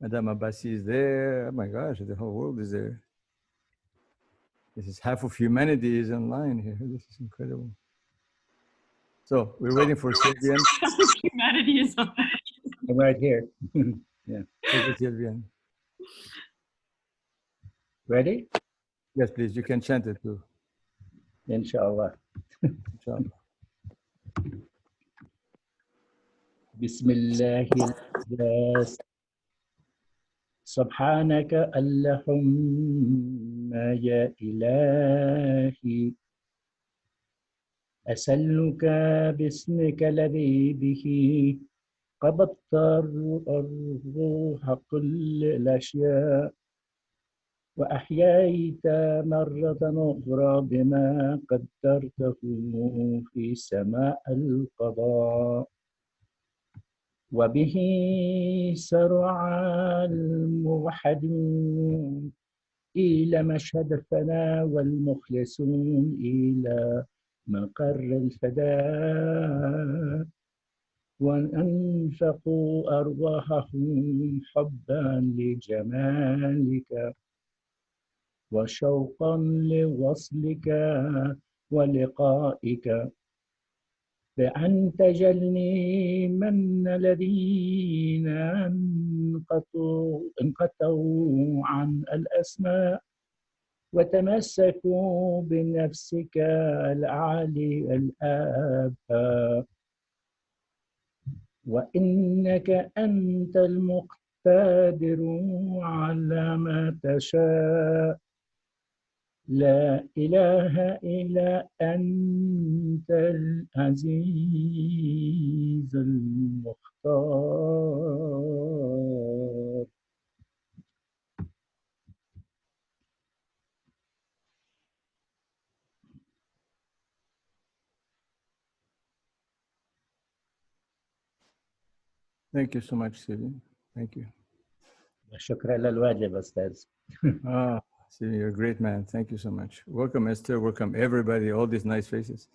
Madame Abbasi is there. Oh my gosh, the whole world is there. This is half of humanity is online here. This is incredible. So we're waiting for Sylvian. Humanity is on. I'm right here. Yeah. Take it, Sylvian. Ready? Yes, please. You can chant it too. Inshallah. Inshallah. Bismillah. Subhanaka Allahumma ya ilahi. أسألك باسمك الذي به قبضت الروح كل الأشياء وأحييت مرة أخرى بما قدرته في سماء القضاء وبه سرع الموحدون إلى مشهد الفناء والمخلصون إلى مقر الفداء وأنفقوا أرواحهم حبا لجمالك وشوقا لوصلك ولقائك بأن تجلني من الذين انقطعوا عن الأسماء وتمسكوا بنفسك العالي الآباء وإنك أنت المقتدر على ما تشاء لا إله إلا أنت العزيز المختار. Thank you so much, Sylvian. Thank you. شكرا للواجب أستاذ. Ah, Sylvian, you're a great man. Thank you so much. Welcome, Esther. Welcome, everybody. All these nice faces.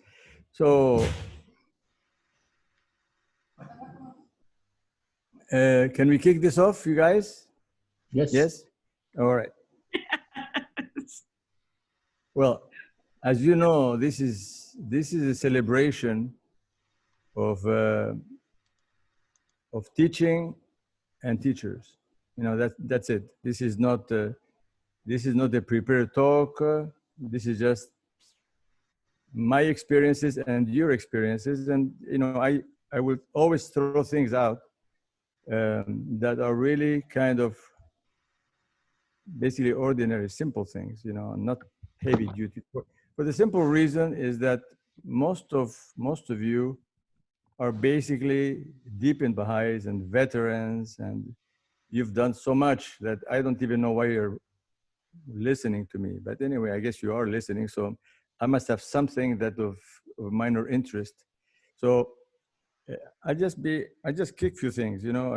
So, can we kick this off, you guys? Yes. Yes? All right. Well, as you know, this is a celebration of teaching and teachers. You know, that's it. This is not a prepared talk. This is just my experiences and your experiences. And you know, I will always throw things out that are really kind of basically ordinary, simple things. You know, not heavy duty. For the simple reason is that most of you are basically deep in Baha'is and veterans, and you've done so much that I don't even know why you're listening to me. But anyway, I guess you are listening, so I must have something that of minor interest. So I just kick few things, you know.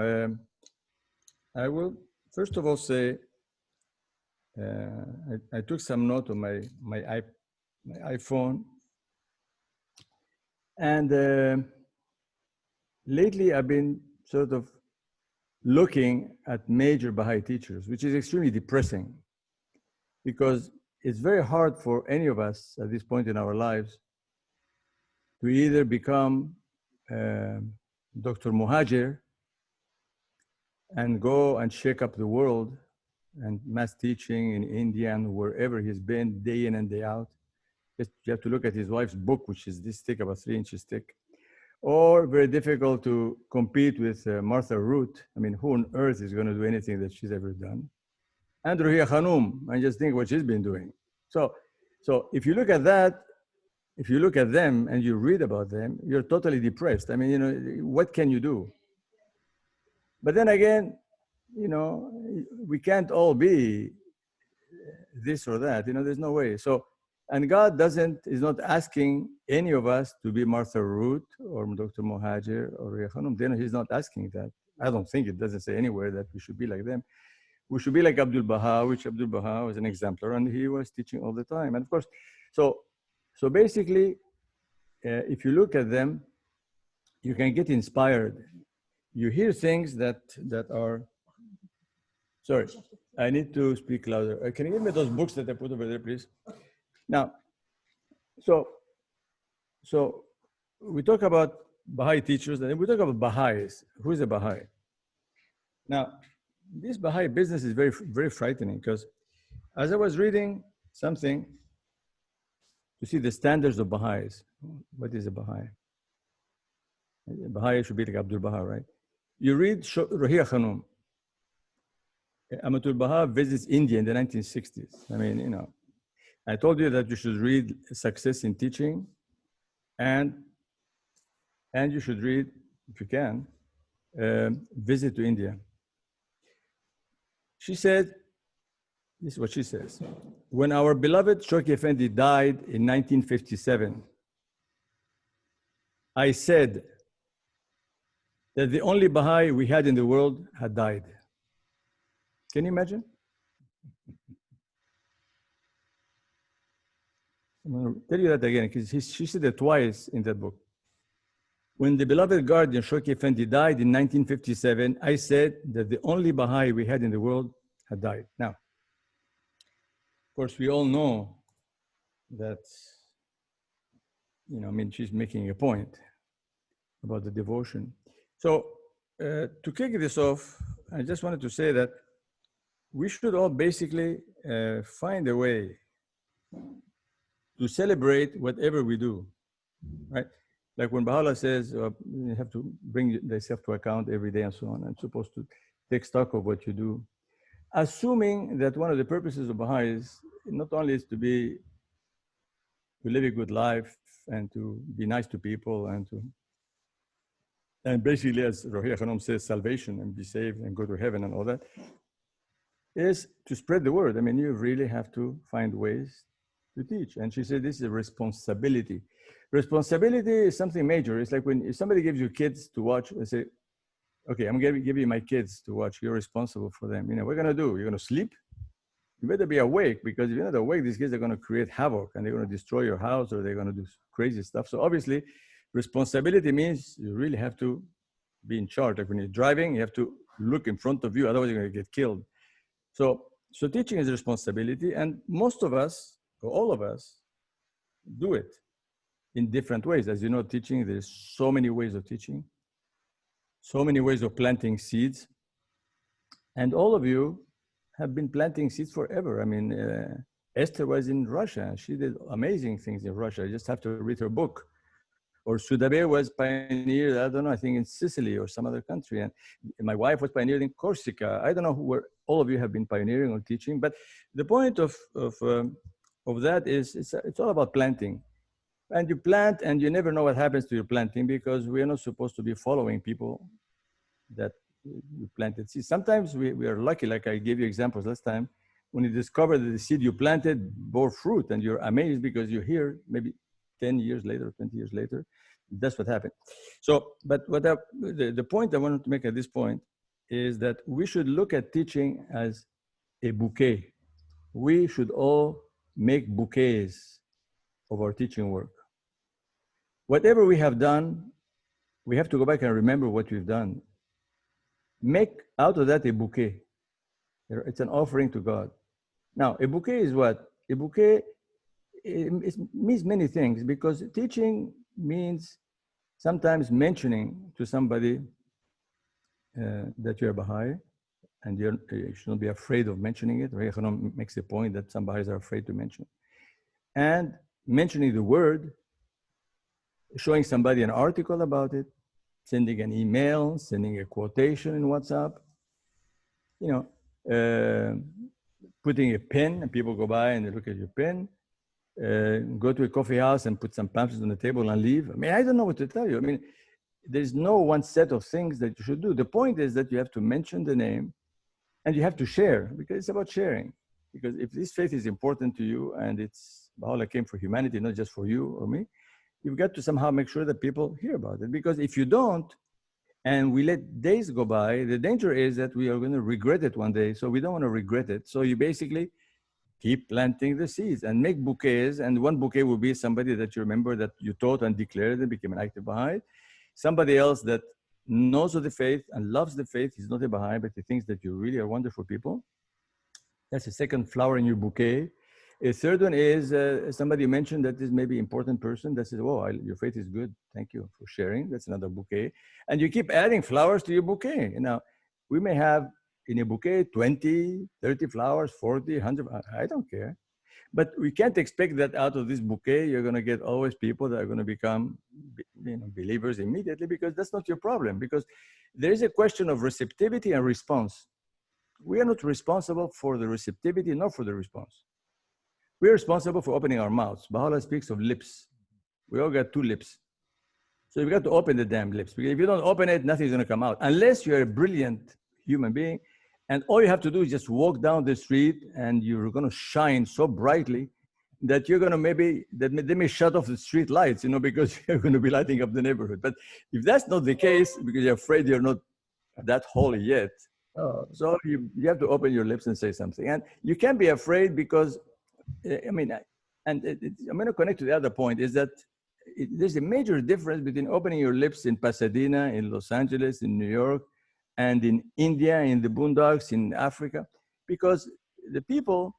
I will first of all say I took some note on my iPhone, and lately I've been sort of looking at major Baha'i teachers, which is extremely depressing, because it's very hard for any of us at this point in our lives to either become Dr. Muhajir and go and shake up the world and mass teaching in India and wherever he's been day in and day out. Just, you have to look at his wife's book, which is this thick, about 3 inches thick. Or very difficult to compete with Martha Root. I mean, who on earth is going to do anything that she's ever done? And Ruhiya Khanum, I just think what she's been doing. So if you look at that, if you look at them and you read about them, you're totally depressed. I mean, you know, what can you do? But then again, you know, we can't all be this or that. You know, there's no way. So, and God is not asking any of us to be Martha Root or Dr. Muhajir or Ruhiya Khanum. Then he's not asking that. I don't think it doesn't say anywhere that we should be like them. We should be like Abdul Baha, which Abdul Baha was an exemplar, and he was teaching all the time. And of course, so basically, if you look at them, you can get inspired. You hear things that are Sorry, I need to speak louder. Can you give me those books that I put over there, please? Now, so we talk about Baha'i teachers, and then we talk about Baha'is. Who is a Baha'i? Now, this Baha'i business is very, very frightening, because as I was reading something to see the standards of Baha'is, what is a Baha'i? A Baha'i should be like Abdul Baha, right? You read Rohia Khanum. Amatul Baha visits India in the 1960s. I mean, you know, I told you that you should read Success in Teaching, and you should read, if you can, Visit to India. She said, this is what she says: when our beloved Shoki Effendi died in 1957, I said that the only Baha'i we had in the world had died. Can you imagine? I'm going to tell you that again, because she said it twice in that book. When the beloved guardian Shoki Effendi died in 1957, I said that the only Baha'i we had in the world had died. Now, of course, we all know that, you know, I mean, she's making a point about the devotion. So to kick this off, I just wanted to say that we should all basically find a way to celebrate whatever we do, right? Like when Baha'u'llah says, you have to bring yourself to account every day and so on, and supposed to take stock of what you do. Assuming that one of the purposes of Baha'is not only is to live a good life and to be nice to people and basically, as Rohia Khanum says, salvation and be saved and go to heaven and all that, is to spread the word. I mean, you really have to find ways to teach. And she said, this is a responsibility. Responsibility is something major. It's like if somebody gives you kids to watch, they say, okay, I'm going to give you my kids to watch. You're responsible for them. You know, what are you going to do? You're going to sleep? You better be awake, because if you're not awake, these kids are going to create havoc and they're going to destroy your house, or they're going to do crazy stuff. So obviously, responsibility means you really have to be in charge. Like when you're driving, you have to look in front of you, otherwise you're going to get killed. So teaching is a responsibility, and most of us, or all of us, do it in different ways. As you know, teaching, there's so many ways of teaching, so many ways of planting seeds. And all of you have been planting seeds forever. I mean, Esther was in Russia. She did amazing things in Russia. You just have to read her book. Or Sudabe was pioneered, I don't know, I think in Sicily or some other country. And my wife was pioneered in Corsica. I don't know where all of you have been pioneering or teaching. But the point of that is it's all about planting. And you plant, and you never know what happens to your planting, because we are not supposed to be following people that you planted seeds. Sometimes we are lucky, like I gave you examples last time, when you discover that the seed you planted bore fruit, and you're amazed because you hear maybe 10 years later, 20 years later, that's what happened. So, but the point I wanted to make at this point is that we should look at teaching as a bouquet. We should all make bouquets of our teaching work. Whatever we have done, we have to go back and remember what we've done. Make out of that a bouquet. It's an offering to God. Now, a bouquet is what? A bouquet, it means many things, because teaching means sometimes mentioning to somebody that you're Baha'i, and you should not be afraid of mentioning it. Rohia Khanum makes a point that some Baha'is are afraid to mention. And mentioning the word, showing somebody an article about it, sending an email, sending a quotation in WhatsApp, you know, putting a pen, and people go by and they look at your pen, go to a coffee house and put some pamphlets on the table and leave. I mean, I don't know what to tell you. I mean, there's no one set of things that you should do. The point is that you have to mention the name, and you have to share, because it's about sharing. Because if this faith is important to you, and it's Baha'u'llah came for humanity, not just for you or me, you've got to somehow make sure that people hear about it. Because if you don't, and we let days go by, the danger is that we are going to regret it one day. So we don't want to regret it. So you basically keep planting the seeds and make bouquets. And one bouquet will be somebody that you remember that you taught and declared and became an active Baha'i. Somebody else that knows of the faith and loves the faith, he's not a Baha'i, but he thinks that you really are wonderful people. That's the second flower in your bouquet. A third one is somebody mentioned that is maybe important person that says, "Oh, your faith is good. Thank you for sharing." That's another bouquet. And you keep adding flowers to your bouquet. Now, we may have in a bouquet 20, 30 flowers, 40, 100. I don't care. But we can't expect that out of this bouquet, you're going to get always people that are going to become believers immediately, because that's not your problem. Because there is a question of receptivity and response. We are not responsible for the receptivity nor for the response. We are responsible for opening our mouths. Baha'u'llah speaks of lips. We all got two lips. So you've got to open the damn lips. Because if you don't open it, nothing's going to come out. Unless you're a brilliant human being. And all you have to do is just walk down the street and you're going to shine so brightly that you're going to they may shut off the street lights, because you're going to be lighting up the neighborhood. But if that's not the case, because you're afraid you're not that holy yet, so you have to open your lips and say something. And you can't be afraid because, I'm going to connect to the other point, is that there's a major difference between opening your lips in Pasadena, in Los Angeles, in New York, and in India, in the boondocks, in Africa, because the people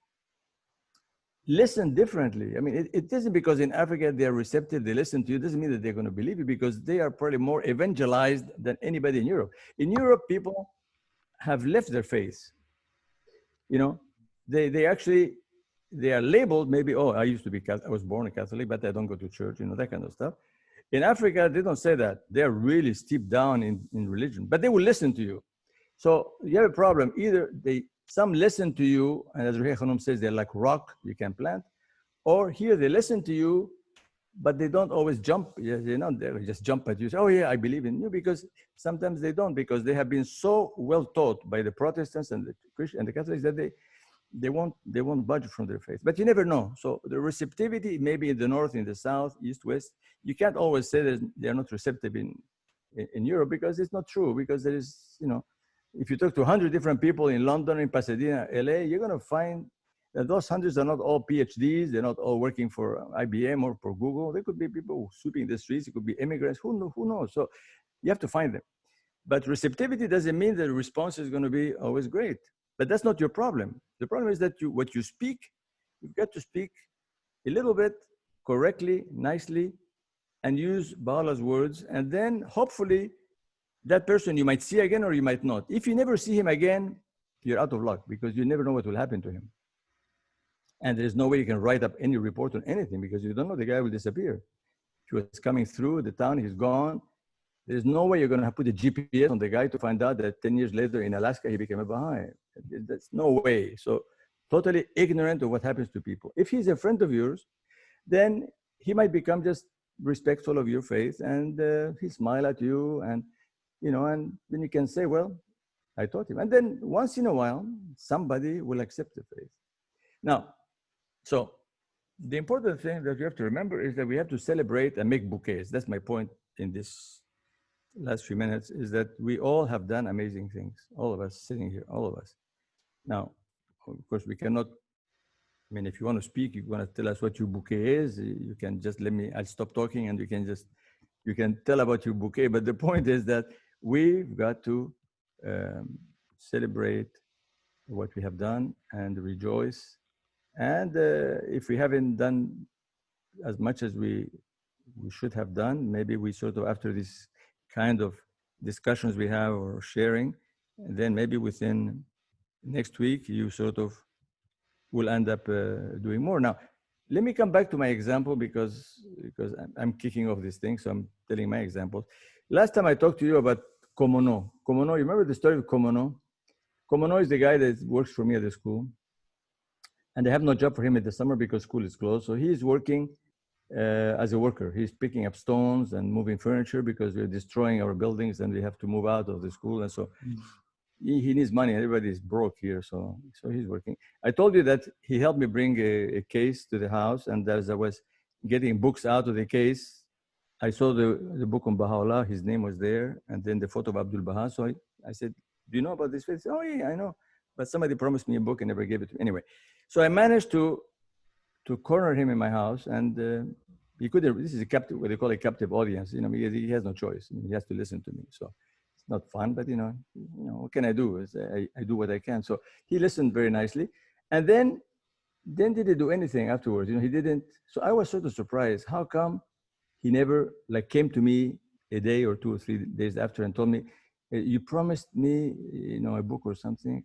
listen differently. It isn't because in Africa they're receptive, they listen to you, it doesn't mean that they're going to believe you, because they are probably more evangelized than anybody in Europe. In Europe, people have left their faith. They are labeled maybe, oh, I was born a Catholic, but I don't go to church, that kind of stuff. In Africa, they don't say that. They're really steeped down in religion, but they will listen to you. So you have a problem. Either some listen to you, and as Ruhiya Khanum says, they're like rock you can plant, or here they listen to you, but they don't always jump. They just jump at you. Say, oh yeah, I believe in you, because sometimes they don't, because they have been so well taught by the Protestants and the Christians and the Catholics that they won't budge from their faith. But you never know. So the receptivity, maybe in the north, in the south, east, west, you can't always say that they're not receptive in Europe, because it's not true. Because there is, if you talk to 100 different people in London, in Pasadena, LA, you're going to find that those hundreds are not all PhDs. They're not all working for IBM or for Google. They could be people sweeping the streets. It could be immigrants. Who knows? So you have to find them. But receptivity doesn't mean that the response is going to be always great. But that's not your problem. The problem is that what you speak, you've got to speak a little bit correctly, nicely, and use Baha'u'llah's words. And then hopefully that person you might see again or you might not. If you never see him again, you're out of luck, because you never know what will happen to him. And there's no way you can write up any report on anything, because you don't know, the guy will disappear. He was coming through the town, he's gone. There's no way you're going to put a GPS on the guy to find out that 10 years later in Alaska, he became a Baha'i. That's no way. So totally ignorant of what happens to people. If he's a friend of yours, then he might become just respectful of your faith, and he smile at you, and and then you can say, well, I taught him. And then once in a while, somebody will accept the faith. Now, so the important thing that you have to remember is that we have to celebrate and make bouquets. That's my point in this last few minutes, is that we all have done amazing things. All of us sitting here, all of us. Now, of course, we cannot, if you want to speak, you want to tell us what your bouquet is, you can just I'll stop talking and you can tell about your bouquet. But the point is that we've got to celebrate what we have done and rejoice. And if we haven't done as much as we should have done, maybe we sort of, after this kind of discussions we have or sharing, and then maybe within next week, you sort of will end up doing more. Now, let me come back to my example, because I'm kicking off this thing, so I'm telling my examples. Last time I talked to you about Komono. Komono, you remember the story of Komono? Komono is the guy that works for me at the school. And I have no job for him in the summer because school is closed. So he's working as a worker. He's picking up stones and moving furniture, because we're destroying our buildings and we have to move out of the school. And so he needs money. Everybody's broke here. So he's working. I told you that he helped me bring a case to the house. And as I was getting books out of the case, I saw the book on Baha'u'llah. His name was there. And then the photo of Abdul Baha. So I said, do you know about this faith? He said, oh yeah, I know. But somebody promised me a book and never gave it to me. Anyway, so I managed to corner him in my house, and he couldn't. This is a captive, what they call a captive audience. He has no choice. He has to listen to me. So not fun, but what can I do? I do what I can. So he listened very nicely. And then didn't do anything afterwards. He didn't. So I was sort of surprised. How come he never came to me a day or 2 or 3 days after and told me, you promised me, a book or something.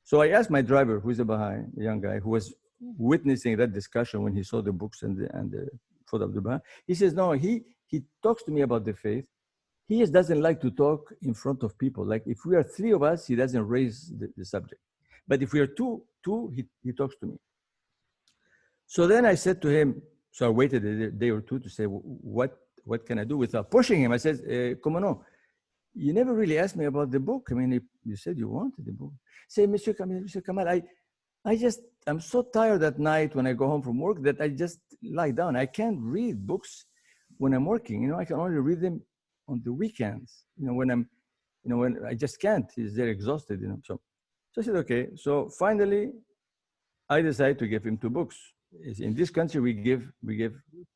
So I asked my driver, who's a Baha'i, a young guy, who was witnessing that discussion when he saw the books and the photo of the Baha'i. He says, no, he talks to me about the faith. He just doesn't like to talk in front of people. Like if we are 3 of us, he doesn't raise the subject. But if we are two, he talks to me. So then I said to him, so I waited a day or 2 to say, what can I do without pushing him? I said, come on, you never really asked me about the book. I mean, you said you wanted the book. Say, Monsieur Kamal, I'm so tired at night when I go home from work that I just lie down. I can't read books when I'm working. I can only read them on the weekends. When I just can't. They're exhausted. So I said, okay. So finally, I decided to give him 2 books. In this country, we give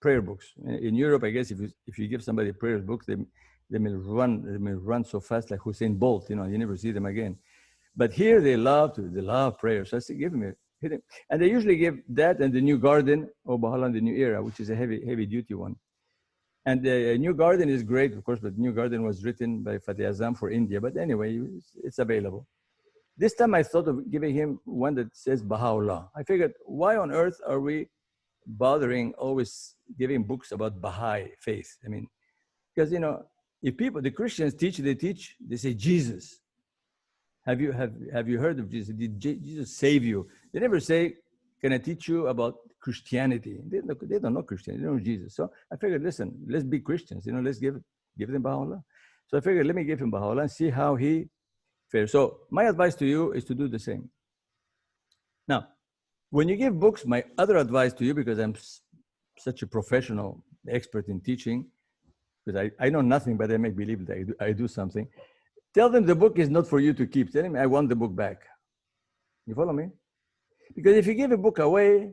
prayer books. In Europe, I guess if you give somebody a prayer book, they may run so fast like Hussein Bolt. You never see them again. But here they love prayer. So I said, hit him. And they usually give that and the New Garden or Baha'u'llah and the New Era, which is a heavy duty one. And the New Garden is great, of course, but New Garden was written by Fateh Azam for India. But anyway, it's available. This time I thought of giving him one that says Baha'u'llah. I figured, why on earth are we bothering always giving books about Baha'i faith? I mean, because, if the Christians they say Jesus. Have you heard of Jesus? Did Jesus save you? They never say, can I teach you about Christianity? They don't know Christianity, they don't know Jesus. So I figured, listen, let's be Christians, let's give them Baha'u'llah. So I figured, let me give him Baha'u'llah and see how he fares. So my advice to you is to do the same. Now, when you give books, my other advice to you, because I'm such a professional expert in teaching, because I know nothing, but I make believe that I do something. Tell them the book is not for you to keep. Tell them, I want the book back. You follow me? Because if you give a book away,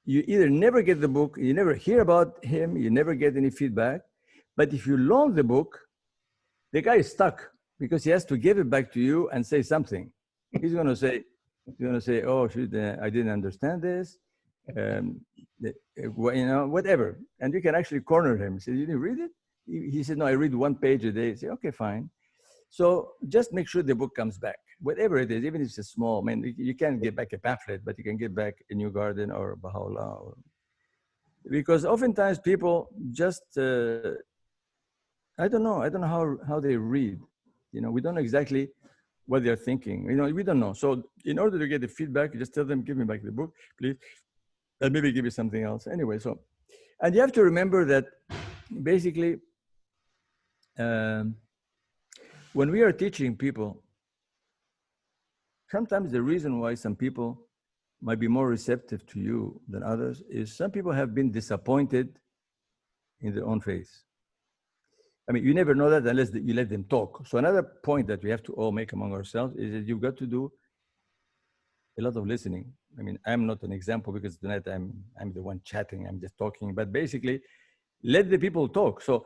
you either never get the book, you never hear about him, you never get any feedback. But if you loan the book, the guy is stuck because he has to give it back to you and say something. He's going to say, oh, I didn't understand this, whatever. And you can actually corner him. Say, you didn't read it? He said, no, I read 1 page a day. Say, okay, fine. So just make sure the book comes back, whatever it is, even if it's small. I mean, you can't get back a pamphlet, but you can get back a New Garden or Baha'u'llah. Because oftentimes people just, I don't know how they read. We don't know exactly what they're thinking. We don't know. So in order to get the feedback, you just tell them, give me back the book, please, and maybe give you something else. Anyway, and you have to remember that basically, when we are teaching people, sometimes the reason why some people might be more receptive to you than others is some people have been disappointed in their own faith. I mean, you never know that unless you let them talk. So another point that we have to all make among ourselves is that you've got to do a lot of listening. I mean, I'm not an example because tonight I'm the one chatting, I'm just talking, but basically let the people talk. So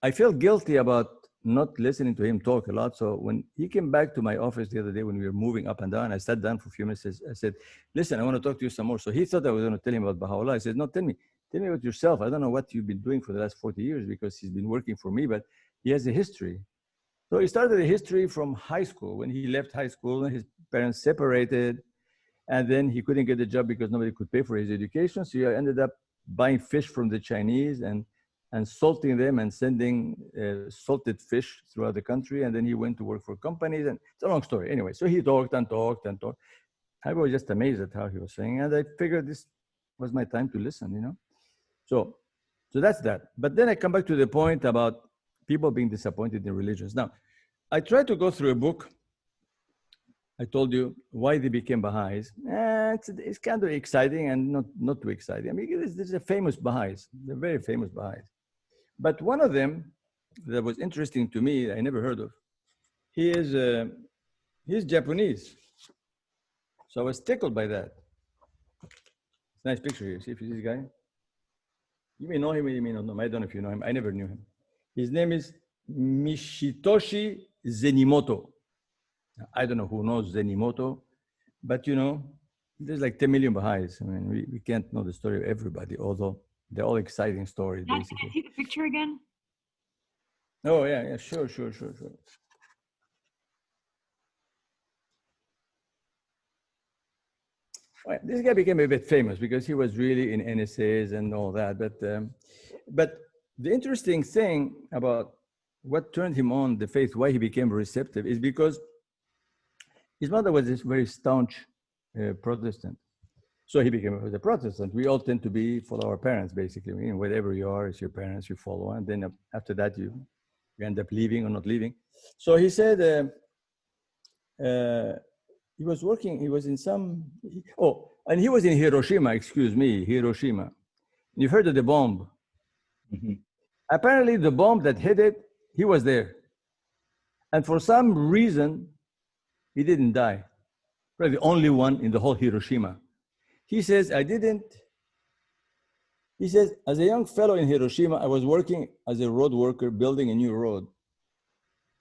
I felt guilty about not listening to him talk a lot. So when he came back to my office the other day when we were moving up and down, I sat down for a few minutes. I said, listen, I want to talk to you some more. So he thought I was going to tell him about Baha'u'llah. I said, no, tell me about yourself. I don't know what you've been doing for the last 40 years because he's been working for me, but he has a history. So he started a history from high school. When he left high school, his parents separated, and then he couldn't get a job because nobody could pay for his education. So he ended up buying fish from the Chinese and salting them and sending salted fish throughout the country. And then he went to work for companies, and it's a long story. Anyway, so he talked and talked and talked. I was just amazed at how he was saying, and I figured this was my time to listen, So that's that. But then I come back to the point about people being disappointed in religions. Now, I tried to go through a book. I told you why they became Baha'is. It's kind of exciting and not too exciting. I mean, there's a famous Baha'is. They're very famous Baha'is. But one of them that was interesting to me, I never heard of, he's Japanese. So I was tickled by that. It's a nice picture here. See if you see this guy? You may know him, you may not know him. I don't know if you know him. I never knew him. His name is Mishitoshi Zenimoto. I don't know who knows Zenimoto, but you know, there's like 10 million Baha'is. I mean, we can't know the story of everybody, although they're all exciting stories, Dad, can basically. I see the picture again? Oh, yeah, sure. Well, this guy became a bit famous because he was really in NSAs and all that. But the interesting thing about what turned him on the faith, why he became receptive, is because his mother was this very staunch Protestant. So he became a Protestant. We all tend to follow our parents, basically. You know, wherever you are, it's your parents you follow. And then after that, you end up leaving or not leaving. So he said, he was working, he was in and he was in Hiroshima, Hiroshima. You heard of the bomb. Mhm. Apparently the bomb that hit it, he was there. And for some reason, he didn't die. Probably the only one in the whole Hiroshima. He says, he says, as a young fellow in Hiroshima, I was working as a road worker building a new road.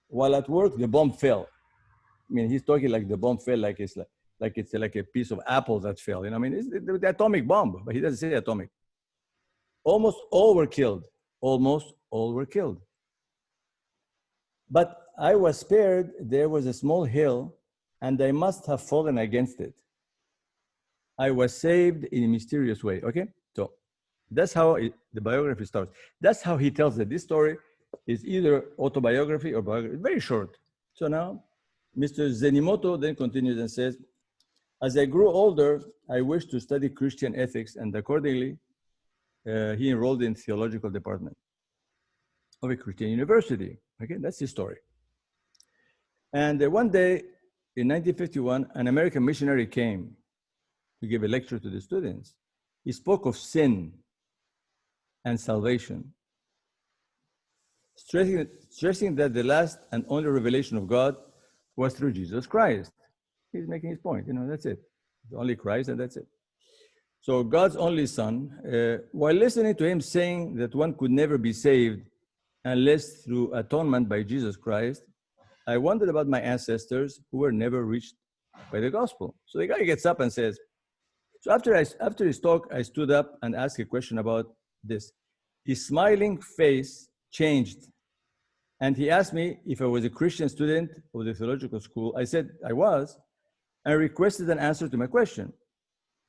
While at work, the bomb fell. I mean, he's talking like the bomb fell like it's like a piece of apple that fell. You know, I mean, it's the atomic bomb, but he doesn't say atomic. Almost all were killed. But I was spared. There was a small hill, and I must have fallen against it. I was saved in a mysterious way. Okay, so that's how the biography starts. That's how he tells it. This story is either autobiography or biography. Very short. So now, Mr. Zenimoto then continues and says, as I grew older, I wished to study Christian ethics, and accordingly, he enrolled in theological department of a Christian university. Okay, that's his story. And one day in 1951, an American missionary came to give a lecture to the students. He spoke of sin and salvation, stressing that the last and only revelation of God was through Jesus Christ. He's making his point, you know, that's it. The only Christ, and that's it. So God's only Son, while listening to him saying that one could never be saved unless through atonement by Jesus Christ, I wondered about my ancestors who were never reached by the gospel. So the guy gets up and says, so after his talk, I stood up and asked a question about this. His smiling face changed, and he asked me if I was a Christian student of the theological school. I said I was, and requested an answer to my question.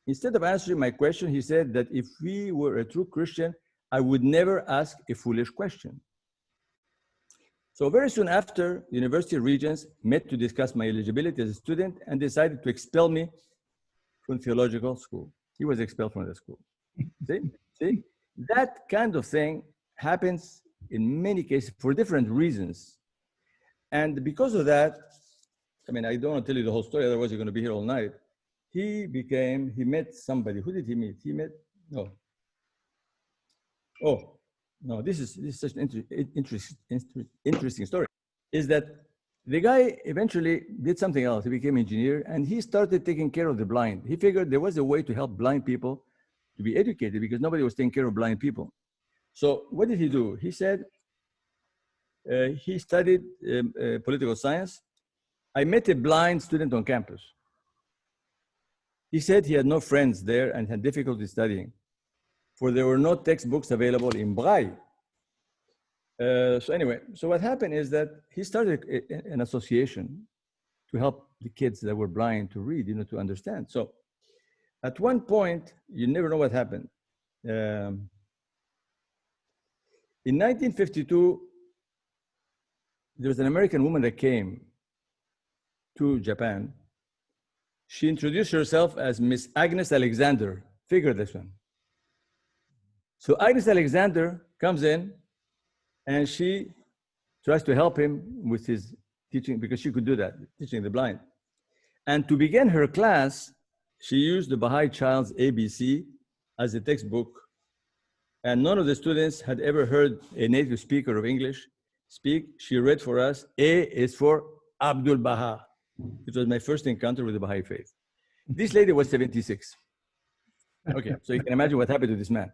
Instead of answering my question, he said that if we were a true Christian, I would never ask a foolish question. So very soon after, the university regents met to discuss my eligibility as a student and decided to expel me from theological school. He was expelled from the school. See? That kind of thing happens in many cases for different reasons. And because of that, I mean, I don't want to tell you the whole story, otherwise you're going to be here all night. He met somebody. Who did he meet? This is such an interesting story. Is that the guy eventually did something else. He became an engineer, and he started taking care of the blind. He figured there was a way to help blind people to be educated because nobody was taking care of blind people. So what did he do? He said he studied political science. I met a blind student on campus. He said he had no friends there and had difficulty studying, for there were no textbooks available in Braille. So what happened is that he started an association to help the kids that were blind to read, to understand. So at one point, you never know what happened. In 1952, there was an American woman that came to Japan. She introduced herself as Miss Agnes Alexander. Figure this one. So Agnes Alexander comes in and she tries to help him with his teaching, because she could do that, teaching the blind. And to begin her class, she used the Baha'i Child's ABC as a textbook. And none of the students had ever heard a native speaker of English speak. She read for us, A is for Abdul Baha. It was my first encounter with the Baha'i faith. This lady was 76. Okay, so you can imagine what happened to this man.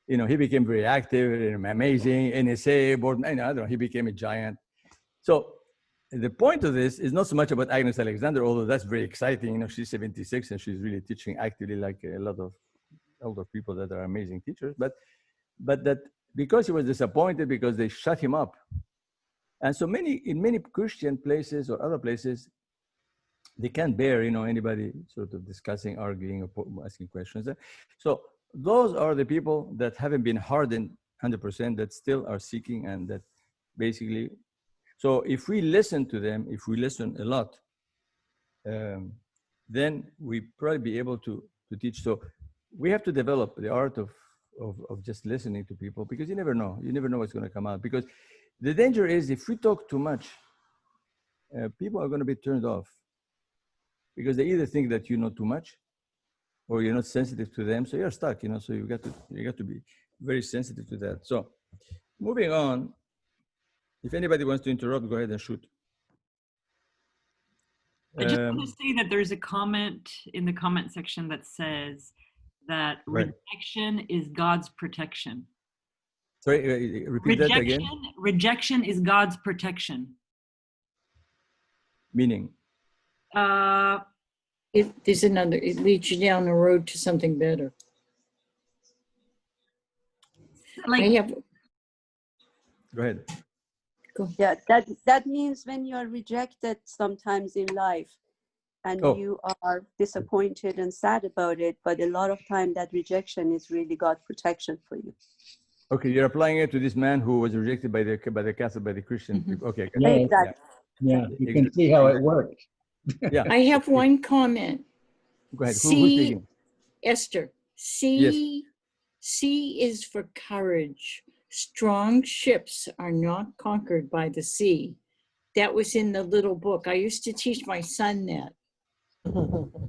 He became very active and amazing, NSA, board, I don't know, he became a giant. So the point of this is not so much about Agnes Alexander, although that's very exciting. You know, she's 76 and she's really teaching actively like a lot of older people that are amazing teachers. But that because he was disappointed because they shut him up. And so in many Christian places or other places, they can't bear, you know, anybody sort of discussing, arguing, or asking questions. So those are the people that haven't been hardened 100%, that still are seeking, and that basically. So if we listen to them, if we listen a lot, then we probably be able to teach. So we have to develop the art of just listening to people, because you never know what's going to come out. Because the danger is, if we talk too much, people are going to be turned off, because they either think that you know too much, or you're not sensitive to them, so you're stuck. You know, so you got to be very sensitive to that. So moving on, if anybody wants to interrupt, go ahead and shoot. I just want to say that there's a comment in the comment section that says that Right. rejection is God's protection. Sorry, repeat that again. Rejection is God's protection. Meaning? There's another, it leads you down the road to something better. Like, I have, Go ahead. Yeah, that means when you are rejected sometimes in life, and you are disappointed and sad about it, but a lot of time that rejection is really God's protection for you. Okay, you're applying it to this man who was rejected by the Catholic, by the Christian people. Okay. Yeah, Exactly. yeah, you can see how it works. Yeah. I have one comment. Go ahead. Who's C, speaking? Esther, C is for courage. Strong ships are not conquered by the sea. That was in the little book. I used to teach my son that.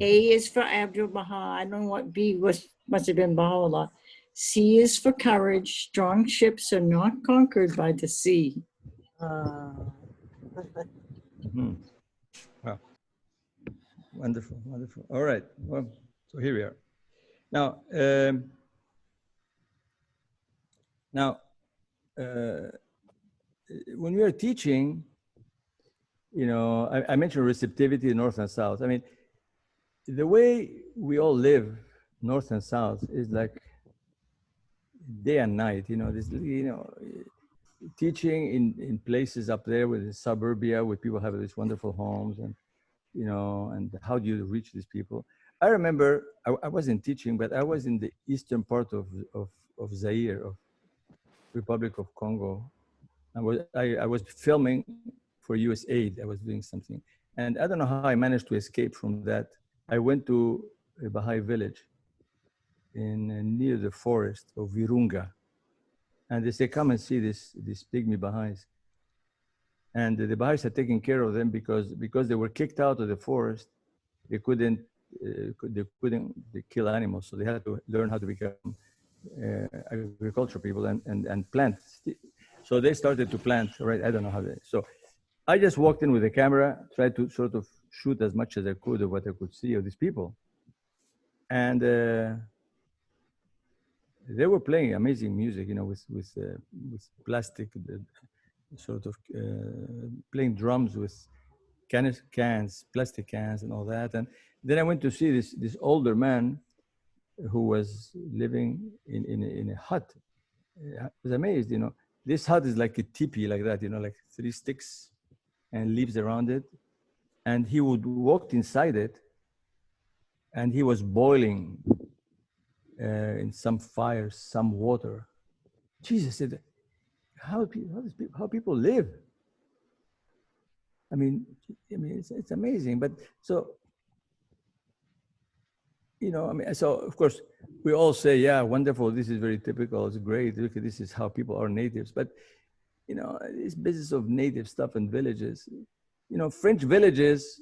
A is for Abdul Baha. I don't know what B was, must have been Baha'u'llah. C is for courage. Strong ships are not conquered by the sea. Mm-hmm. Wow. Wonderful, wonderful. All right. Well, so here we are. Now, when we are teaching, you know, I mentioned receptivity, north and south. I mean, the way we all live, north and south, is like day and night. You know, this, you know, teaching in places up there with the suburbia, where people have these wonderful homes, and you know, and how do you reach these people? I remember I wasn't teaching, but I was in the eastern part of Zaire, of Republic of Congo. I was filming for USAID. I was doing something, and I don't know how I managed to escape from that. I went to a Baha'i village near the forest of Virunga, and they say, "Come and see these pygmy Baha'is." And the Baha'is are taking care of them because they were kicked out of the forest. They couldn't kill animals, so they had to learn how to become agricultural people and plant. So they started to plant, right? I don't know how they. So I just walked in with a camera, tried to sort of shoot as much as I could of what I could see of these people, and they were playing amazing music, you know, with plastic, sort of playing drums with cans, plastic cans, and all that. And then I went to see this older man who was living in a hut. I was amazed, you know. This hut is like a teepee, like that, you know, like 3 sticks and leaves around it. And he would walk inside it, and he was boiling in some fire, some water. Jesus said, how people live? I mean, it's amazing. But so, you know, I mean, so of course we all say, yeah, wonderful. This is very typical. It's great. Look, this is how people are natives. But you know, this business of native stuff in villages, you know, French villages,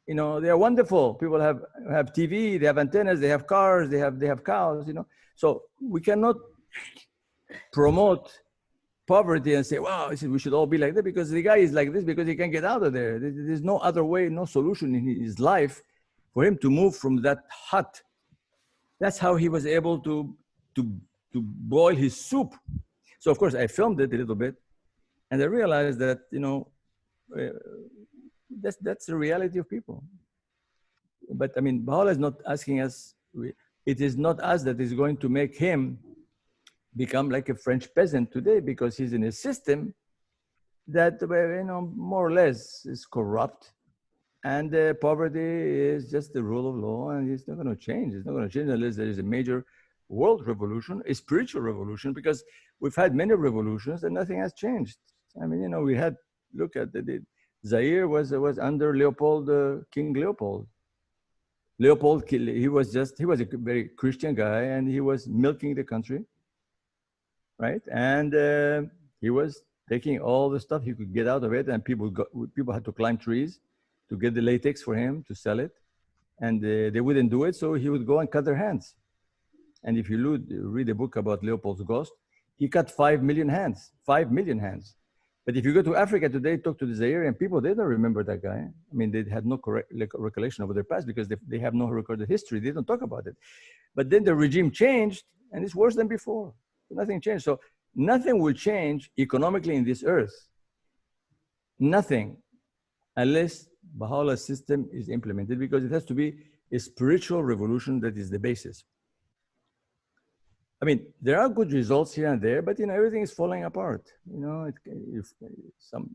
you know, they are wonderful. People have TV, they have antennas, they have cars, they have cows, you know. So we cannot promote poverty and say, wow, we should all be like that, because the guy is like this because he can't get out of there. There's no other way, no solution in his life for him to move from that hut. That's how he was able to boil his soup. So of course I filmed it a little bit, and I realized that, you know, that's the reality of people. But I mean, Baha'u'llah is not asking us, it is not us that is going to make him become like a French peasant today, because he's in a system that, more or less is corrupt, and poverty is just the rule of law, and it's not going to change. It's not going to change unless there is a major world revolution, a spiritual revolution, because we've had many revolutions and nothing has changed. I mean, we had, look at the Zaire was under Leopold, King Leopold. Leopold, he was a very Christian guy, and he was milking the country, right? And he was taking all the stuff he could get out of it, and people had to climb trees to get the latex for him to sell it, and they wouldn't do it, so he would go and cut their hands. And if you read a book about Leopold's ghost, he cut 5 million hands, 5 million hands. But if you go to Africa today, talk to the Zairian people, they don't remember that guy. I mean, they had no recollection of their past because they have no recorded history. They don't talk about it. But then the regime changed, and it's worse than before. Nothing changed. So nothing will change economically in this earth. Nothing, unless Baha'u'llah's system is implemented, because it has to be a spiritual revolution that is the basis. I mean, there are good results here and there, but everything is falling apart. If some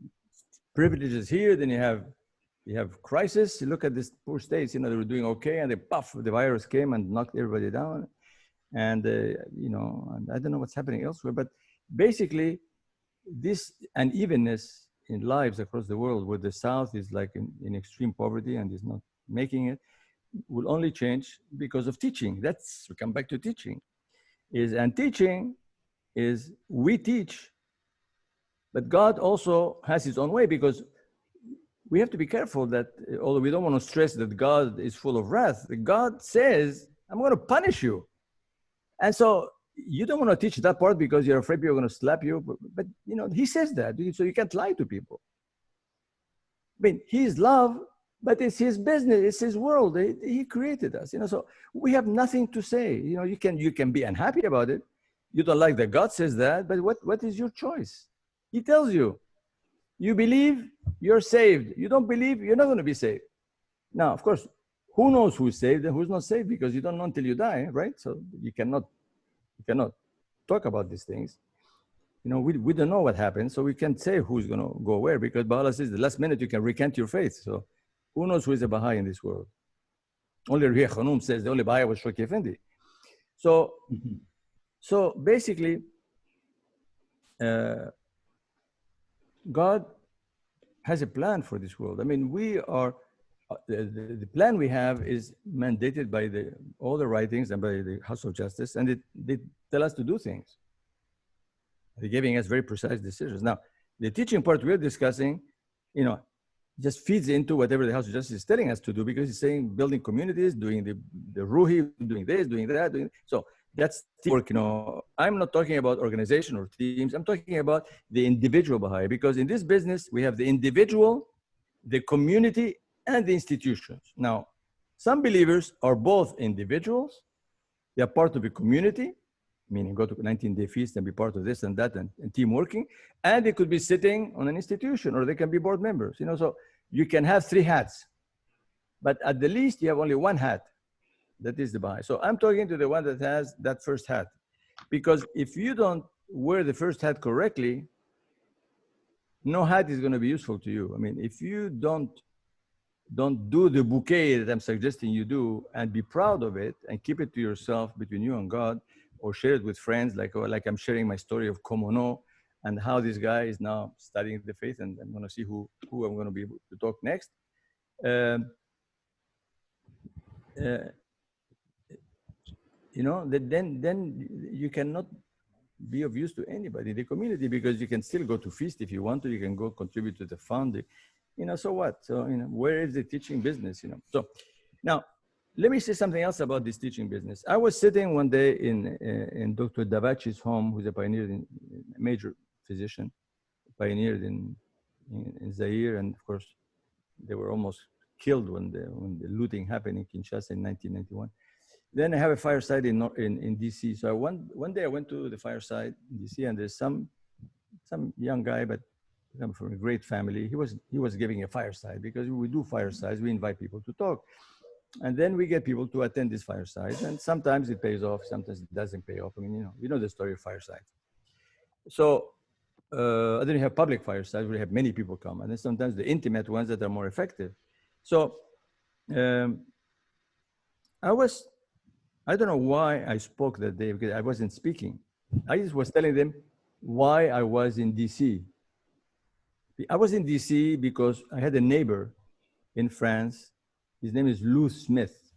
privileges here, then you have crisis. You look at these poor states. They were doing okay, and the virus came and knocked everybody down. And and I don't know what's happening elsewhere, but basically, this unevenness in lives across the world, where the South is like in extreme poverty and is not making it, will only change because of teaching. We come back to teaching. Teaching is we teach, but God also has his own way, because we have to be careful that, although we don't want to stress that God is full of wrath, God says, I'm going to punish you. And so you don't want to teach that part because you're afraid people are going to slap you. But he says that, so you can't lie to people. I mean, he's love, but it's his business, it's his world. He created us, so we have nothing to say. You can be unhappy about it. You don't like that God says that, but what is your choice? He tells you, you believe, you're saved. You don't believe, you're not going to be saved. Now, of course, who knows who's saved and who's not saved, because you don't know until you die, right? So you cannot talk about these things. We don't know what happens, so we can't say who's going to go where, because Baha'u'llah says the last minute you can recant your faith. So who knows who is a Baha'i in this world? Only Riyah Khanum says the only Baha'i was Shawki Effendi. So basically, God has a plan for this world. I mean, we are, the plan we have is mandated by all the writings and by the House of Justice, and they tell us to do things. They're giving us very precise decisions. Now, the teaching part we're discussing, just feeds into whatever the House of Justice is telling us to do, because it's saying building communities, doing the Ruhi, doing this, doing that. So that's teamwork. I'm not talking about organization or teams. I'm talking about the individual Baha'i, because in this business, we have the individual, the community, and the institutions. Now, some believers are both individuals. They are part of a community, meaning go to 19-day feast and be part of this and that and team working. And they could be sitting on an institution, or they can be board members. So you can have 3 hats, but at the least you have only 1 hat. That is the Baha'i. So I'm talking to the one that has that first hat, because if you don't wear the first hat correctly, no hat is going to be useful to you. I mean, if you don't do the bouquet that I'm suggesting you do, and be proud of it and keep it to yourself between you and God, or share it with friends, like I'm sharing my story of Komono and how this guy is now studying the faith, and I'm going to see who I'm going to be able to talk next. Then you cannot be of use to anybody in the community, because you can still go to feast if you want to. You can go contribute to the fund. So what? So where is the teaching business? So now, let me say something else about this teaching business. I was sitting one day in Dr. Davachi's home, who's a pioneer, a major physician, pioneered in Zaire, and of course, they were almost killed when the looting happened in Kinshasa in 1991. Then I have a fireside in DC. So one day I went to the fireside in DC, and there's some young guy, but come from a great family. He was giving a fireside, because we do firesides. We invite people to talk, and then we get people to attend these firesides. And sometimes it pays off, sometimes it doesn't pay off. I mean, you know the story of fireside. So and then you have public firesides where you have many people come, and then sometimes the intimate ones that are more effective. So I don't know why I spoke that day, because I wasn't speaking. I just was telling them why I was in DC. I was in DC because I had a neighbor in France. His name is Lou Smith.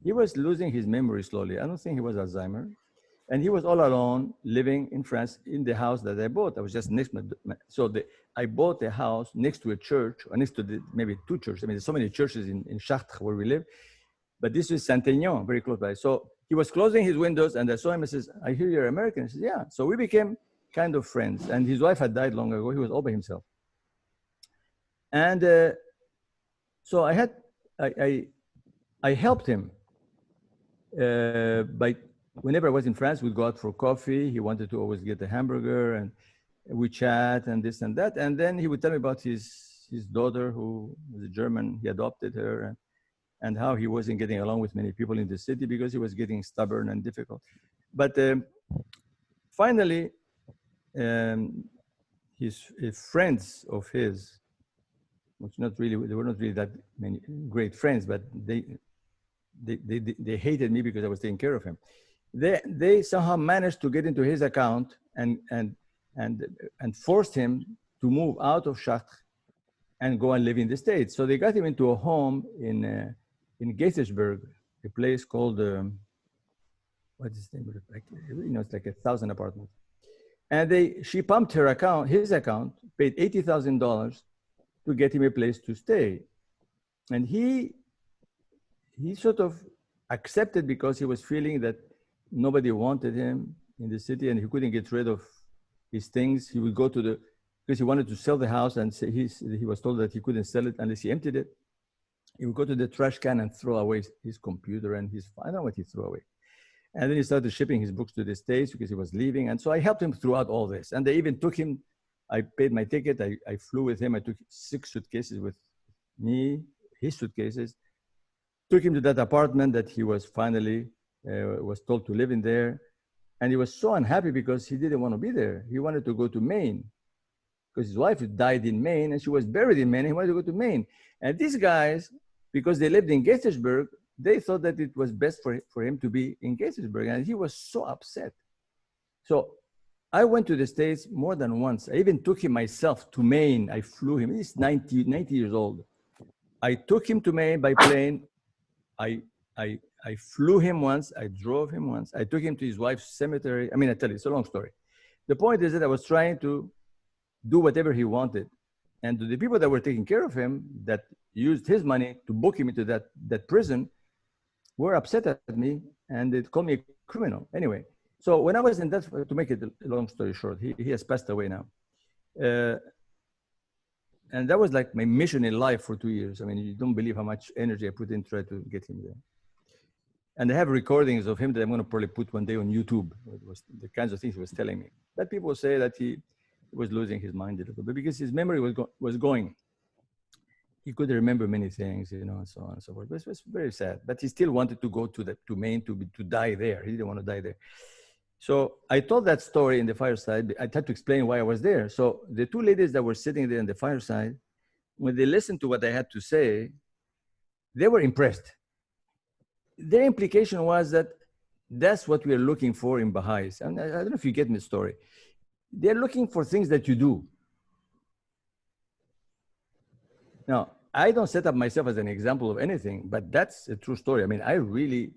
He was losing his memory slowly. I don't think he was Alzheimer. And he was all alone living in France in the house that I bought. I was just next to I bought a house next to a church, or next to maybe two churches. I mean, there's so many churches in Chartres where we live. But this is Saint-Aignan, very close by. So he was closing his windows, and I saw him and says, I hear you're American. He says, yeah. So we became kind of friends. And his wife had died long ago. He was all by himself. And so I helped him by, whenever I was in France, we'd go out for coffee. He wanted to always get a hamburger, and we chat and this and that. And then he would tell me about his daughter, who was a German. He adopted her, and how he wasn't getting along with many people in the city because he was getting stubborn and difficult. But finally, his friends of his, which they were not really that many great friends, but they hated me because I was taking care of him. They somehow managed to get into his account and forced him to move out of Chartres and go and live in the States. So they got him into a home in Gaithersburg, a place called what is the name of it? It's like 1,000 apartments. And she pumped his account, paid $80,000 to get him a place to stay. And he sort of accepted, because he was feeling that nobody wanted him in the city and he couldn't get rid of his things. He would go because he wanted to sell the house, and he was told that he couldn't sell it unless he emptied it. He would go to the trash can and throw away his computer and I don't know what he threw away. And then he started shipping his books to the States because he was leaving. And so I helped him throughout all this. And they even took him, I paid my ticket, I flew with him. I took 6 suitcases with me, his suitcases, took him to that apartment that he was finally, was told to live in there. And he was so unhappy because he didn't want to be there. He wanted to go to Maine, because his wife died in Maine and she was buried in Maine. He wanted to go to Maine. And these guys, because they lived in Gaithersburg, they thought that it was best for him to be in Gaithersburg. And he was so upset. So I went to the States more than once. I even took him myself to Maine. I flew him. He's 90 years old. I took him to Maine by plane. I flew him once. I drove him once. I took him to his wife's cemetery. I mean, I tell you, it's a long story. The point is that I was trying to do whatever he wanted. And the people that were taking care of him, that used his money to book him into that prison, were upset at me, and they called me a criminal. Anyway, so when I was in that, to make it a long story short, he has passed away now. And that was like my mission in life for 2 years. I mean, you don't believe how much energy I put in trying to get him there. And I have recordings of him that I'm going to probably put one day on YouTube. It was the kinds of things he was telling me. But people say that he was losing his mind a little bit because his memory was going. He couldn't remember many things, and so on and so forth. But it was very sad. But he still wanted to go to Maine to die there. He didn't want to die there. So I told that story in the fireside. I tried to explain why I was there. So the 2 ladies that were sitting there in the fireside, when they listened to what I had to say, they were impressed. Their implication was that that's what we are looking for in Baha'is. And I don't know if you get me the story. They're looking for things that you do. Now, I don't set up myself as an example of anything, but that's a true story. I mean, I really,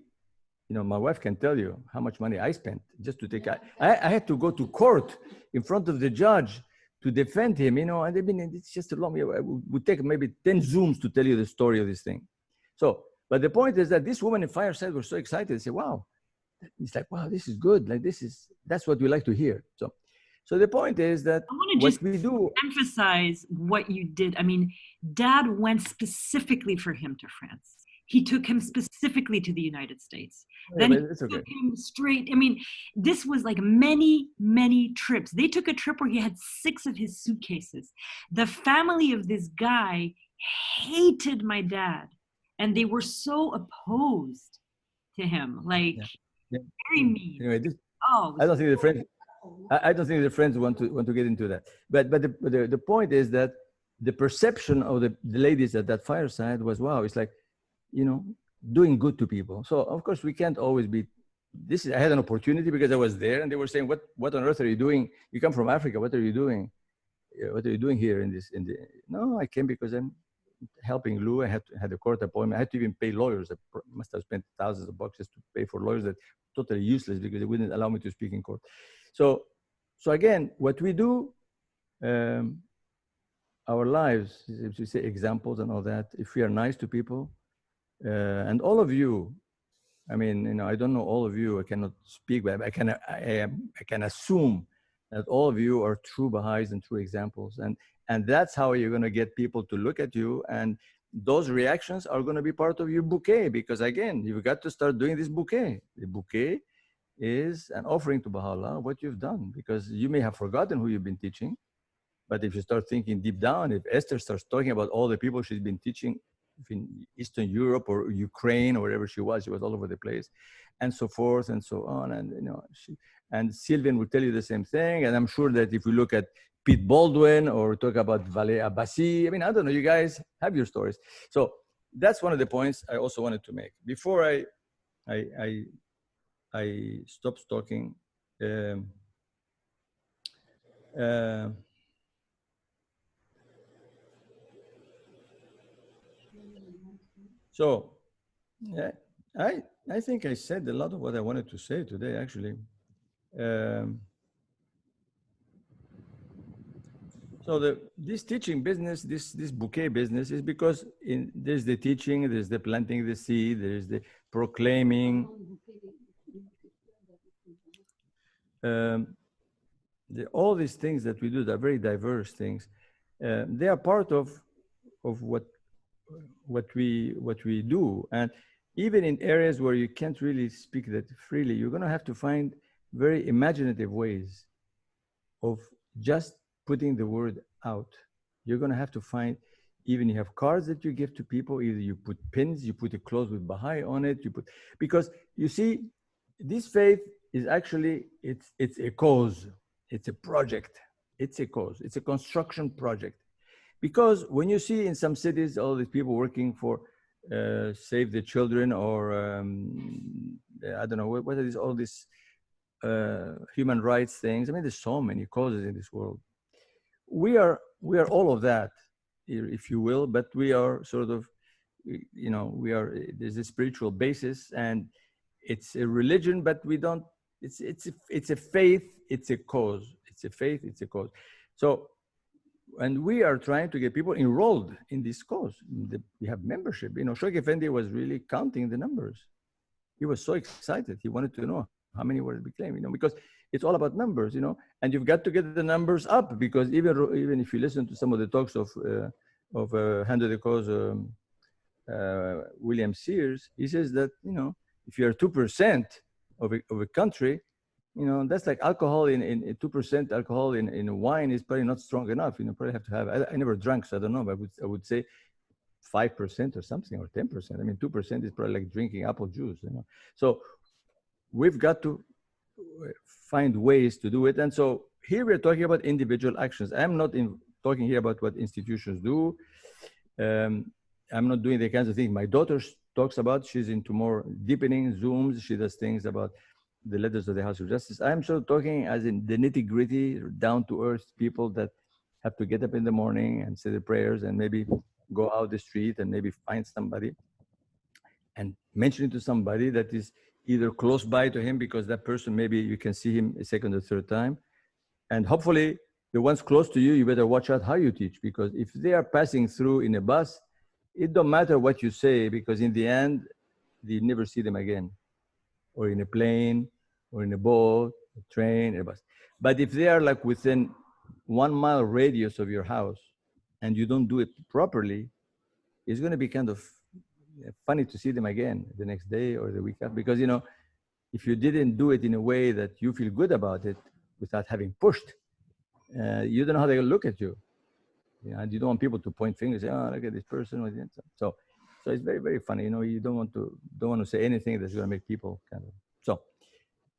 my wife can tell you how much money I spent just to take, I had to go to court in front of the judge to defend him, and it's just a long, it would take maybe 10 Zooms to tell you the story of this thing. So, but the point is that this woman in Fireside were so excited. They say, wow, it's like, wow, this is good. Like that's what we like to hear. So the point is that what we do, emphasize what you did. I mean, Dad went specifically for him to France. he took him specifically to the United States. Yeah, Then but he it's okay. took him straight. I mean, this was like many, many trips. They took a trip where he had 6 of his suitcases. The family of this guy hated my dad, and they were so opposed to him, like Yeah. Yeah. very mean. Anyway, this, Oh, I don't think the French. I don't think the French want to get into that. But the point is that the perception of the ladies at that fireside was, wow, it's like, you know, doing good to people. So of course we can't always be. I had an opportunity because I was there, and they were saying, what on earth are you doing? You come from Africa. What are you doing? What are you doing here in this? No, I came because I'm helping Lou. I had a court appointment. I had to even pay lawyers. I must have spent thousands of bucks just to pay for lawyers that totally useless because they wouldn't allow me to speak in court. So again, what we do, our lives, if you say examples and all that, if we are nice to people, and all of you, I mean, you know, I don't know all of you. I cannot speak, but I can assume that all of you are true Baha'is and true examples, and that's how you're going to get people to look at you, and those reactions are going to be part of your bouquet. Because again, you've got to start doing this bouquet. The bouquet is an offering to Baha'u'llah what you've done, because you may have forgotten who you've been teaching, but if you start thinking deep down, if Esther starts talking about all the people she's been teaching in Eastern Europe or Ukraine or wherever she was all over the place, and so forth and so on, and you know, and Sylvian will tell you the same thing. And I'm sure that if we look at Pete Baldwin or talk about Valeh Abbasi, I mean, I don't know, you guys have your stories. So that's one of the points I also wanted to make before I stop talking. So yeah, I think I said a lot of what I wanted to say today, actually. So this teaching business, this bouquet business, is because there's the teaching, there's the planting the seed, there's the proclaiming. All these things that we do, they're very diverse things. They are part of what we do. And even in areas where you can't really speak that freely, you're going to have to find very imaginative ways of just putting the word out. You're going to have to find, even you have cards that you give to people, either you put pins, you put a clothes with Baha'i on it, because you see, this faith is actually, it's a cause, it's a project, it's a cause, it's a construction project. Because when you see in some cities, all these people working for Save the Children, or I don't know, what are these, all these human rights things. I mean, there's so many causes in this world. We are all of that, if you will, but we are sort of, you know, there's a spiritual basis, and it's a religion, but we don't, it's a faith, it's a cause, it's a faith, it's a cause. So, and we are trying to get people enrolled in this cause. We have membership. You know, Sheikh Effendi was really counting the numbers. He was so excited. He wanted to know how many were became, you know, because it's all about numbers, you know, and you've got to get the numbers up, because even if you listen to some of the talks of Hand of the Cause, William Sears, he says that, you know, if you're 2% of a country, you know, that's like alcohol in 2% alcohol in wine is probably not strong enough. You know, probably have to have, I never drank, so I don't know, but I would say 5% or something, or 10%. I mean, 2% is probably like drinking apple juice, you know. So we've got to find ways to do it. And so here we're talking about individual actions. I'm not talking here about what institutions do. I'm not doing the kinds of things my daughter talks about. She's into more deepening Zooms. She does things about the letters of the House of Justice. I'm sort of talking as in the nitty-gritty, down-to-earth people that have to get up in the morning and say the prayers and maybe go out the street and maybe find somebody and mention it to somebody that is either close by to him, because that person, maybe you can see him a second or third time. And hopefully the ones close to you, you better watch out how you teach, because if they are passing through in a bus, it don't matter what you say, because in the end, you never see them again, or in a plane, or in a boat, a train, a bus. But if they are like within 1 mile radius of your house and you don't do it properly, it's going to be kind of funny to see them again the next day or the week after, because, you know, if you didn't do it in a way that you feel good about it without having pushed, you don't know how they look at you. You know, and you don't want people to point fingers, say, oh, look at this person. So it's very, very funny. You know, you don't want to say anything that's going to make people kind of,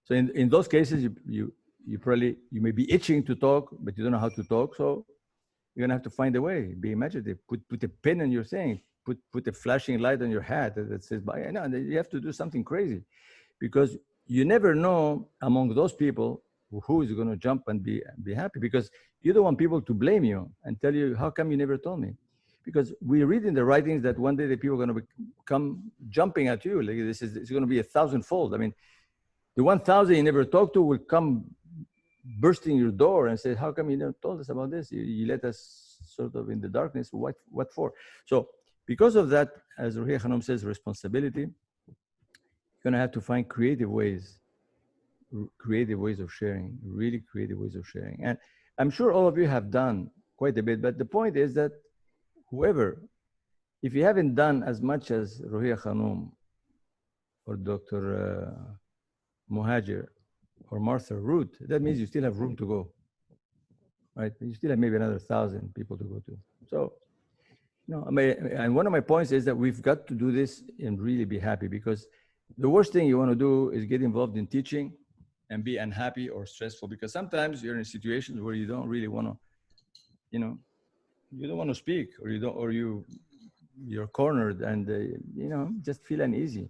so in those cases, you probably, you may be itching to talk, but you don't know how to talk. So you're going to have to find a way, be imaginative, put a pin in your thing, put a flashing light on your hat that says, "Bye." No, you have to do something crazy, because you never know among those people who is going to jump and be happy, because you don't want people to blame you and tell you, how come you never told me? Because we read in the writings that one day the people are going to come jumping at you. Like it's going to be 1,000-fold. I mean, the 1,000 you never talked to will come bursting your door and say, how come you never told us about this? You let us sort of in the darkness. What for? So because of that, as Ruhiya Khanum says, responsibility, you're going to have to find creative ways of sharing, really creative ways of sharing. And I'm sure all of you have done quite a bit, but the point is that whoever, if you haven't done as much as Ruhiya Khanum or Dr. Muhajir or Martha Root, that means you still have room to go, right? You still have maybe another 1,000 people to go to. So, you know, and one of my points is that we've got to do this and really be happy, because the worst thing you want to do is get involved in teaching and be unhappy or stressful, because sometimes you're in situations where you don't really want to, you know, you don't want to speak, or you're cornered and, you know, just feel uneasy.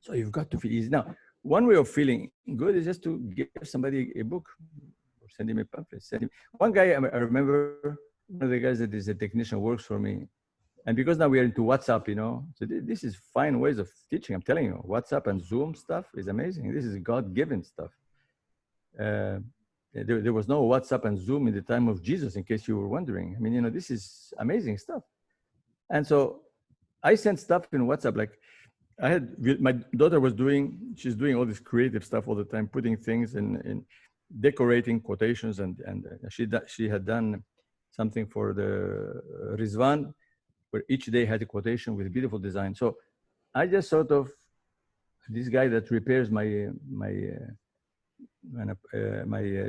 So you've got to feel easy. Now, one way of feeling good is just to give somebody a book or send him a pamphlet. One guy, I remember, one of the guys that is a technician works for me. And because now we are into WhatsApp, you know, so this is fine ways of teaching. I'm telling you, WhatsApp and Zoom stuff is amazing. This is God-given stuff. There was no WhatsApp and Zoom in the time of Jesus, in case you were wondering. I mean, you know, this is amazing stuff. And so I sent stuff in WhatsApp, like my daughter she's doing all this creative stuff all the time, putting things in decorating quotations, and she had done something for the Rizvan, where each day had a quotation with beautiful design. So I just sort of, this guy that repairs my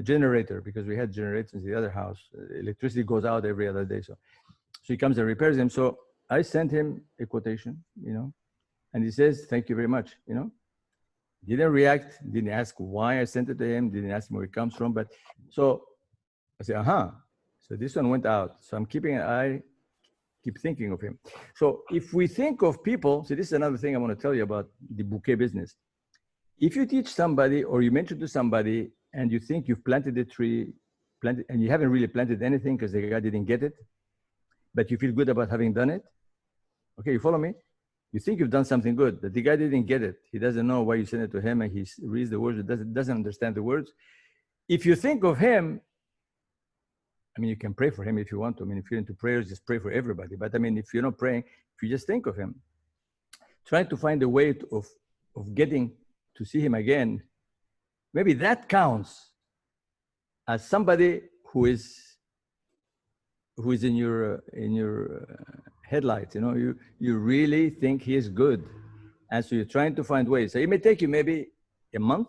generator, because we had generators in the other house, electricity goes out every other day. So he comes and repairs them. So I sent him a quotation, you know, and he says, thank you very much, you know. Didn't react, didn't ask why I sent it to him, didn't ask him where it comes from. But so I said, so this one went out. So I'm keeping an eye, keep thinking of him. So if we think of people, so this is another thing I want to tell you about the bouquet business. If you teach somebody or you mention to somebody and you think you've planted a tree, and you haven't really planted anything because the guy didn't get it, but you feel good about having done it. Okay, you follow me? You think you've done something good, but the guy didn't get it. He doesn't know why you sent it to him, and he reads the words, doesn't understand the words. If you think of him, I mean, you can pray for him if you want to. I mean, if you're into prayers, just pray for everybody. But I mean, if you're not praying, if you just think of him, try to find a way of getting to see him again. Maybe that counts as somebody who is in your headlights. You know, you really think he is good, and so you're trying to find ways. So it may take you maybe a month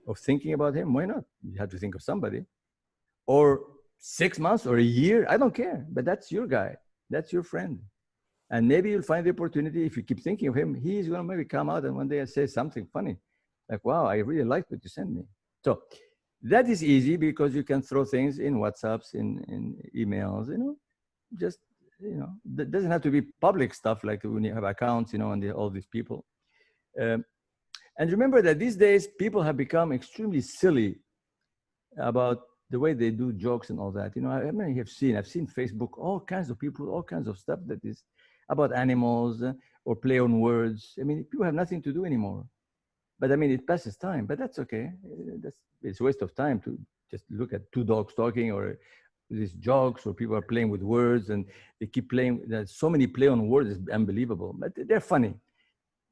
of thinking about him. Why not? You have to think of somebody, or 6 months or a year. I don't care, but that's your guy. That's your friend, and maybe you'll find the opportunity. If you keep thinking of him, he's going to maybe come out and one day say something funny, like, "Wow, I really liked what you sent me." So that is easy because you can throw things in WhatsApps, in emails, you know, just, you know, that doesn't have to be public stuff like when you have accounts, you know, and all these people. And remember that these days, people have become extremely silly about the way they do jokes and all that. You know, I mean, I've seen Facebook, all kinds of people, all kinds of stuff that is about animals or play on words. I mean, people have nothing to do anymore. But I mean, it passes time, but that's okay. It's a waste of time to just look at two dogs talking, or these jokes, or people are playing with words and they keep playing. There's so many play on words, it's unbelievable, but they're funny.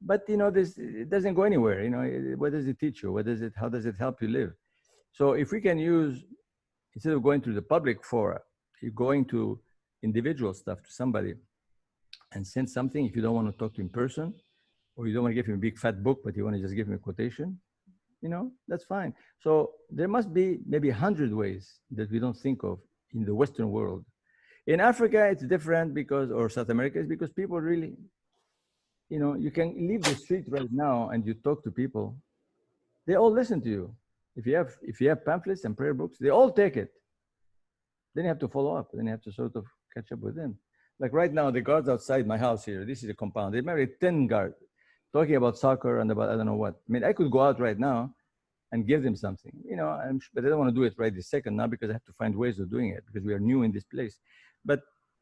But you know, it doesn't go anywhere. You know, what does it teach you? How does it help you live? So if we can use, instead of going to the public fora, you're going to individual stuff to somebody, and send something if you don't want to talk to him in person, or you don't want to give him a big fat book, but you want to just give him a quotation, you know, that's fine. So there must be maybe 100 ways that we don't think of in the Western world. In Africa, it's different because, or South America, is because people really, you know, you can leave the street right now and you talk to people, they all listen to you. If you have pamphlets and prayer books, they all take it. Then you have to follow up. Then you have to sort of catch up with them. Like right now, the guards outside my house here, this is a compound. They married 10 guards talking about soccer and about I don't know what. I mean, I could go out right now and give them something, you know, but I don't want to do it right this second now because I have to find ways of doing it because we are new in this place. But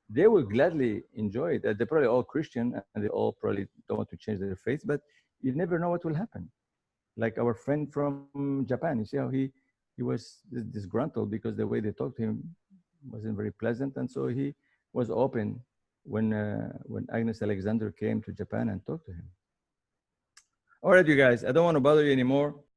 they will gladly enjoy it. They're probably all Christian and they all probably don't want to change their faith, but you never know what will happen. Like our friend from Japan, you see how he was disgruntled because the way they talked to him wasn't very pleasant, and so he was open when Agnes Alexander came to Japan and talked to him. All right, you guys, I don't want to bother you anymore.